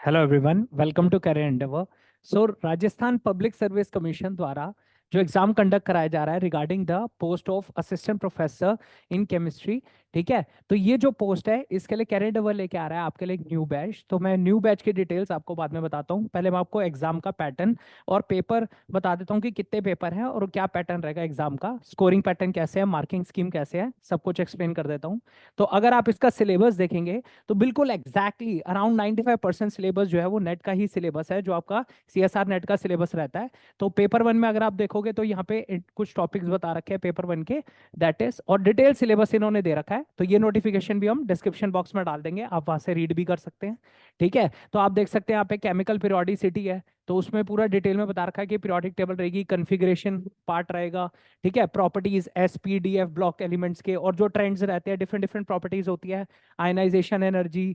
Hello everyone, welcome to career endeavour. So Rajasthan public service commission द्वारा जो exam conduct कराया जा रहा है regarding the post of assistant professor in chemistry, ठीक है। तो ये जो पोस्ट है इसके लिए करियर एंडेवर लेके आ रहा है आपके लिए एक न्यू बैच। तो मैं न्यू बैच की डिटेल्स आपको बाद में बताता हूँ। पहले मैं आपको एग्जाम का पैटर्न और पेपर बता देता हूँ कि कितने पेपर हैं और क्या पैटर्न रहेगा एग्जाम का, स्कोरिंग पैटर्न कैसे है, मार्किंग स्कीम कैसे है, सब कुछ एक्सप्लेन कर देता हूँ। तो अगर आप इसका सिलेबस देखेंगे तो बिल्कुल एग्जैक्टली अराउंड 95% सिलेबस जो है वो नेट का ही सिलेबस है, जो आपका सीएसआर नेट का सिलेबस रहता है। तो पेपर वन में अगर आप देखोगे तो यहाँ पे कुछ टॉपिक्स बता रखे हैं पेपर वन के, दैट इज, और डिटेल सिलेबस इन्होंने दे रखा है। तो ये नोटिफिकेशन भी हम डिस्क्रिप्शन बॉक्स में डाल देंगे, आप वहां से रीड भी कर सकते हैं, ठीक है। तो आप देख सकते हैं यहाँ पे केमिकल पीरियोडिसिटी है, तो उसमें पूरा डिटेल में बता रखा है कि पीरियोडिक टेबल रहेगी, कन्फिग्रेशन पार्ट रहेगा, ठीक है, प्रॉपर्टीज एसपीडीएफ ब्लॉक एलिमेंट्स के, और जो ट्रेंड्स रहते हैं डिफरेंट डिफरेंट प्रॉपर्टीज होती है, आयनाइजेशन एनर्जी,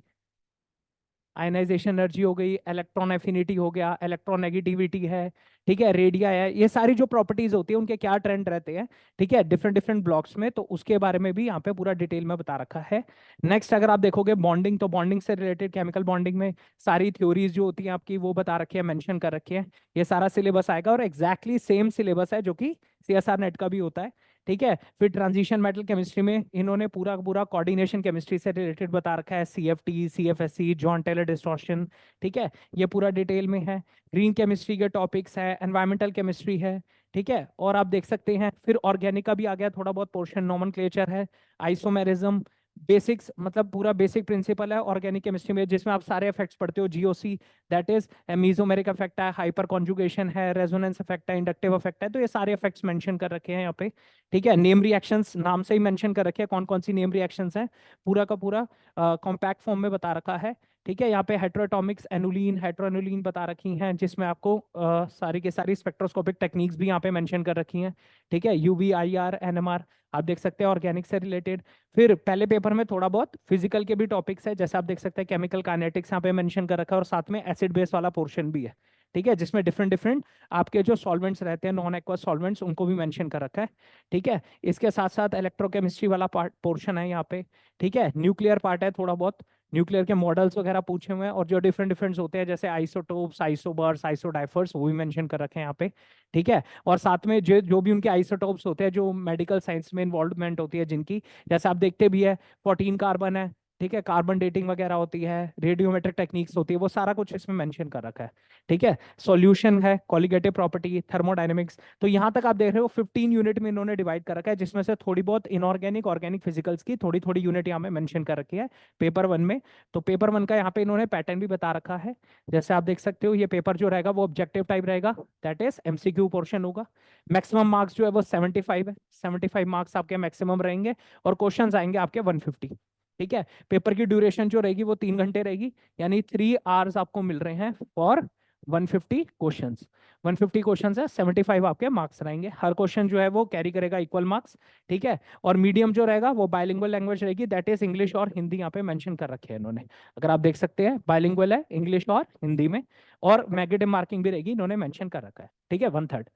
आयनाइजेशन एनर्जी हो गई, इलेक्ट्रॉन एफिनिटी हो गया, इलेक्ट्रॉन नेगेटिविटी है, ठीक है, रेडिया है, ये सारी जो प्रॉपर्टीज होती है उनके क्या ट्रेंड रहते हैं, ठीक है, डिफरेंट डिफरेंट ब्लॉक्स में। तो उसके बारे में भी यहाँ पे पूरा डिटेल में बता रखा है। नेक्स्ट अगर आप देखोगे बॉन्डिंग, तो बॉन्डिंग से रिलेटेड केमिकल बॉन्डिंग में सारी थ्योरीज जो होती है आपकी वो बता रखी है, मेंशन कर रखी है। ये सारा सिलेबस आएगा और एग्जैक्टली सेम सिलेबस है जो कि सीएसआर नेट का भी होता है, ठीक है। फिर ट्रांजिशन मेटल केमिस्ट्री में इन्होंने पूरा पूरा कोऑर्डिनेशन केमिस्ट्री से रिलेटेड बता रखा है, CFT, CFSC, John Taylor distortion, ठीक है, ये पूरा डिटेल में है। ग्रीन केमिस्ट्री के टॉपिक्स है, एनवायरमेंटल केमिस्ट्री है, ठीक है। और आप देख सकते हैं फिर ऑर्गेनिक का भी आ गया थोड़ा बहुत पोर्शन, नोमेनक्लेचर है, आइसोमेरिज्म, बेसिक्स, मतलब पूरा बेसिक प्रिंसिपल है ऑर्गेनिक केमिस्ट्री में, जिसमें आप सारे इफेक्ट्स पढ़ते हो, GOC, that is mesomeric effect है, हाइपर कॉन्जुगेशन है, रेजोनेंस इफेक्ट है, इंडक्टिव इफेक्ट है। तो ये सारे इफेक्ट्स मेंशन कर रखे हैं यहाँ पे, ठीक है। नेम रिएक्शंस नाम से ही मेंशन कर रखे हैं कौन कौन सी नेम रिएक्शंस हैं, पूरा का पूरा कॉम्पैक्ट फॉर्म में बता रखा है, ठीक है। यहाँ पे हेटेरोटॉमिक्स, एनुलीन, हेटेरोएनुलीन बता रखी हैं, जिसमें आपको सारी के सारी स्पेक्ट्रोस्कोपिक टेक्निक्स भी यहाँ पे मेंशन कर रखी हैं, ठीक है। यूवी, आईआर, एनएमआर, आप देख सकते हैं ऑर्गेनिक से रिलेटेड। फिर पहले पेपर में थोड़ा बहुत फिजिकल के भी टॉपिक्स है, जैसे आप देख सकते हैं केमिकल काइनेटिक्स यहाँ पे मेंशन कर रखा है, और साथ में एसिड बेस वाला पोर्शन भी है, ठीक है, जिसमें डिफरेंट डिफरेंट आपके जो सॉल्वेंट्स रहते हैं, नॉन एक्वा सॉल्वेंट्स, उनको भी मेंशन कर रखा है, ठीक है। इसके साथ साथ इलेक्ट्रोकेमिस्ट्री वाला पार्ट पोर्शन है यहाँ पे, ठीक है। न्यूक्लियर पार्ट है थोड़ा बहुत, न्यूक्लियर के मॉडल्स वगैरह पूछे हुए हैं, और जो डिफरेंट डिफरेंट होते हैं जैसे आइसोटोप्स, आइसोबर्स, आइसोडाइफर्स, वो भी मेंशन कर रखे हैं यहाँ पे, ठीक है। और साथ में जो जो भी उनके आइसोटोप्स होते हैं जो मेडिकल साइंस में इन्वॉल्वमेंट होती है जिनकी, जैसे आप देखते भी है 14 कार्बन है, ठीक है, कार्बन डेटिंग वगैरह होती है, रेडियोमेट्रिक टेक्निक्स होती है, वो सारा कुछ इसमें मेंशन कर रखा है, ठीक है। सॉल्यूशन है, कॉलिगेटिव प्रॉपर्टी, थर्मोडायनेमिक्स। तो यहाँ तक आप देख रहे हो 15 यूनिट में इन्होंने डिवाइड कर रखा है, जिसमें से थोड़ी बहुत इनऑर्गेनिक, ऑर्गेनिक, फिजिकल्स की थोड़ी थोड़ी यूनिट यहाँ में मेंशन कर रखी है पेपर वन में। तो पेपर वन का यहाँ पे इन्होंने पैटर्न भी बता रखा है, जैसे आप देख सकते हो ये पेपर जो रहेगा वो ऑब्जेक्टिव टाइप रहेगा, दैट इज एमसीक्यू पोर्शन होगा। मैक्सिमम मार्क्स जो है वो 75 है, 75 मार्क्स आपके मैक्सिमम रहेंगे, और क्वेश्चंस आएंगे आपके 150, ठीक है। पेपर की ड्यूरेशन जो रहेगी वो 3 घंटे रहेगी, यानी 3 आवर्स आपको मिल रहे हैं फॉर 150 क्वेश्चंस। 150 क्वेश्चंस है, 75 आपके मार्क्स रहेंगे, हर क्वेश्चन जो है वो कैरी करेगा इक्वल मार्क्स, ठीक है। और मीडियम जो रहेगा वो बाइलिंगुअल लैंग्वेज रहेगी, दैट इज इंग्लिश और हिंदी, यहाँ पे मेंशन कर रखे हैं इन्होंने। अगर आप देख सकते हैं बाइलिंगुअल है इंग्लिश और हिंदी में, और नेगेटिव मार्किंग भी रहेगी, इन्होंने मेंशन कर रखा है, ठीक है, 1/3।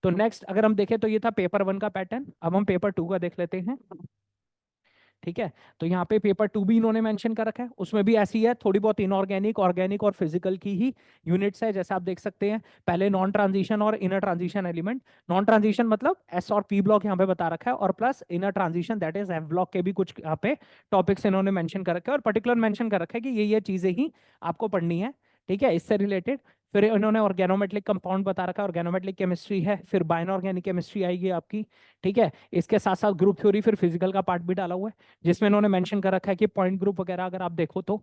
तो नेक्स्ट अगर हम देखें तो ये था पेपर वन का पैटर्न। अब हम पेपर टू का देख लेते हैं, ठीक है। तो यहाँ पे पेपर टू भी इन्होंने मेंशन कर रखा है, उसमें भी ऐसी है थोड़ी बहुत इनऑर्गेनिक, ऑर्गेनिक और फिजिकल की ही यूनिट्स है, जैसे आप देख सकते हैं। पहले नॉन ट्रांजिशन और inner transition element, non transition मतलब एस और पी ब्लॉक यहाँ पे बता रखा है, और plus inner transition that is F block के भी कुछ यहाँ पे टॉपिक्स इन्होंने मेंशन कर रखे हैं, और पर्टिकुलर मेंशन कर रखा है कि ये चीजें ही आपको पढ़नी है, ठीक है, इससे रिलेटेड। फिर इन्होंने ऑर्गेनोमेटलिक कंपाउंड बता रखा है, ऑर्गेनोमेटलिक केमिस्ट्री है, फिर बाइनऑर्गेनिक केमिस्ट्री आएगी आपकी, ठीक है। इसके साथ साथ ग्रुप थ्योरी, फिर फिजिकल का पार्ट भी डाला हुआ है, जिसमें इन्होंने मेंशन कर रखा है कि पॉइंट ग्रुप वगैरह अगर आप देखो तो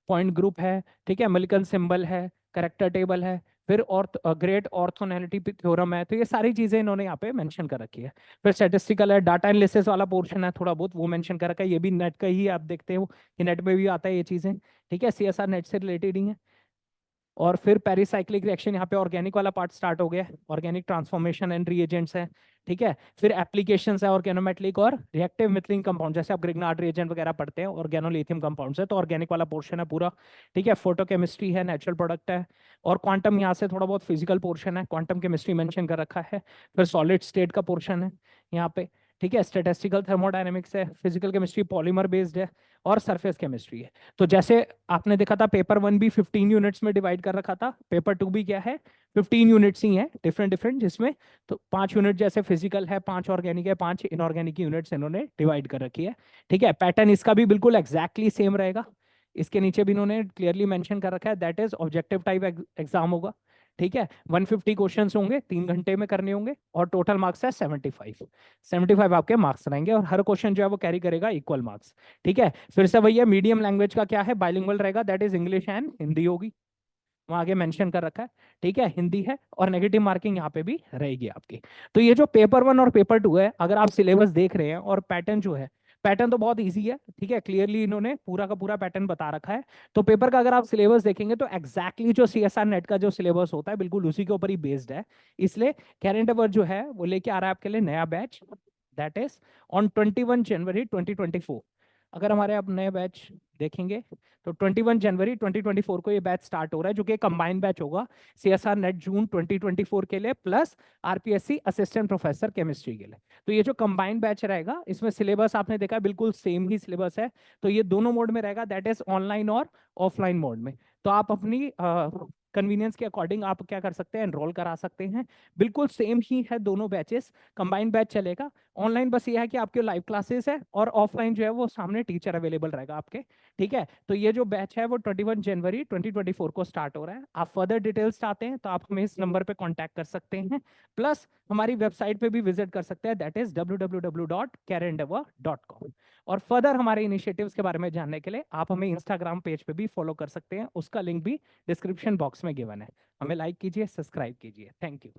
पॉइंट ग्रुप है, ठीक है, मिल्कन सिंबल है, करेक्टर टेबल है, फिर ग्रेट ऑर्थोनैलिटी थ्योरम है। तो ये सारी चीजें इन्होंने यहाँ पे मेंशन कर रखी है। फिर स्टैटिस्टिकल है, डाटा एनालिसिस वाला पोर्शन है थोड़ा बहुत, वो मेंशन कर रखा है, ये भी नेट का ही आप देखते हो कि नेट में भी आता है ये चीजें, ठीक है, सीएसआर नेट से रिलेटेड ही है। और फिर पेरिसाइक्लिक रिएक्शन, यहाँ पे ऑर्गेनिक वाला पार्ट स्टार्ट हो गया, ऑर्गेनिक ट्रांसफॉर्मेशन एंड रिएजेंट्स है, ठीक है। फिर एप्लीकेशंस है ऑर्गेनोमेटलिक और रिएक्टिव मिथलिंग कंपाउंड, जैसे आप ग्रिग्नार्ड रिएजेंट वगैरह पढ़ते हैं, ऑर्गेनोलिथियम कंपाउंड्स है, तो ऑर्गेनिक वाला पोर्शन है पूरा, ठीक है। फोटोकेमिस्ट्री है, नेचुरल प्रोडक्ट है, और क्वांटम यहाँ से थोड़ा बहुत फिजिकल पोर्शन है, क्वांटम केमिस्ट्री मेंशन कर रखा है। फिर सॉलिड स्टेट का पोर्शन है यहाँ पे, ठीक है, स्टैटिस्टिकल थर्मोडायनेमिक्स है, फिजिकल केमिस्ट्री पॉलीमर बेस्ड है, और सरफेस केमिस्ट्री है। तो जैसे आपने देखा था पेपर 1 भी 15 यूनिट्स में डिवाइड कर रखा था, पेपर 2 भी क्या है 15 यूनिट्स ही है, डिफरेंट डिफरेंट, जिसमें तो 5 यूनिट जैसे फिजिकल है, 5 ऑर्गेनिक है, 5 इनऑर्गेनिक यूनिट्स इन्होंने डिवाइड कर रखी है। ठीक है, पैटर्न इसका भी बिल्कुल एग्जैक्टली सेम रहेगा। इसके नीचे भी इन्होंने क्लियरली मेंशन कर रखा है, that is objective type exam होगा। ठीक है, 150 क्वेश्चंस होंगे, 3 घंटे में करने होंगे, और टोटल मार्क्स है 75 आपके मार्क्स रहेंगे, और हर क्वेश्चन जो है वो कैरी करेगा इक्वल मार्क्स। ठीक है, फिर से भैया मीडियम लैंग्वेज का क्या है, बाइलिंगुअल रहेगा, that is English and Hindi होगी, वहां आगे मेंशन कर रखा है। ठीक है, हिंदी है, और नेगेटिव मार्किंग यहाँ पे भी रहेगी आपकी। तो ये जो पेपर 1 और पेपर 2 है, अगर आप सिलेबस देख रहे हैं और पैटर्न जो है, पैटर्न तो बहुत इजी है। ठीक है, क्लियरली इन्होंने पूरा का पूरा पैटर्न बता रखा है। तो पेपर का अगर आप सिलेबस देखेंगे तो एग्जैक्टली जो CSR नेट का जो सिलेबस होता है बिल्कुल उसी के ऊपर ही बेस्ड है। इसलिए करेंट अफेयर जो है वो लेके आ रहा है आपके लिए नया बैच, दैट इज ऑन 21 जनवरी 2024। अगर हमारे आप नए बैच देखेंगे तो 21 जनवरी 2024 को ये बैच स्टार्ट हो रहा है, जो कि कंबाइंड बैच होगा CSR नेट जून 2024 के लिए plus RPSC assistant professor chemistry के लिए। तो ये जो कंबाइंड बैच रहेगा, इसमें सिलेबस आपने देखा बिल्कुल सेम ही सिलेबस है। तो ये दोनों मोड में रहेगा, दैट इज ऑनलाइन और ऑफलाइन मोड में। तो आप अपनी कन्वीनियंस के अकॉर्डिंग आप क्या कर सकते हैं, एनरोल करा सकते हैं। बिल्कुल सेम ही है दोनों बैचेस, कंबाइंड बैच चलेगा। ऑनलाइन बस ये है कि आपके लाइव क्लासेस है, और ऑफलाइन जो है वो सामने टीचर अवेलेबल रहेगा आपके। ठीक है, तो ये जो बैच है वो 21 जनवरी 2024 को स्टार्ट हो रहा है। आप फर्दर डिटेल्स चाहते हैं तो आप हमें इस नंबर पे कांटेक्ट कर सकते हैं, प्लस हमारी वेबसाइट पे भी विजिट कर सकते हैं, दैट इज www.carendeavor.com। और फर्दर हमारे इनिशिएटिव्स के बारे में जानने के लिए आप हमें इंस्टाग्राम पेज पे भी फॉलो कर सकते हैं, उसका लिंक भी डिस्क्रिप्शन बॉक्स में गिवन है। हमें लाइक कीजिए, सब्सक्राइब कीजिए। Thank you.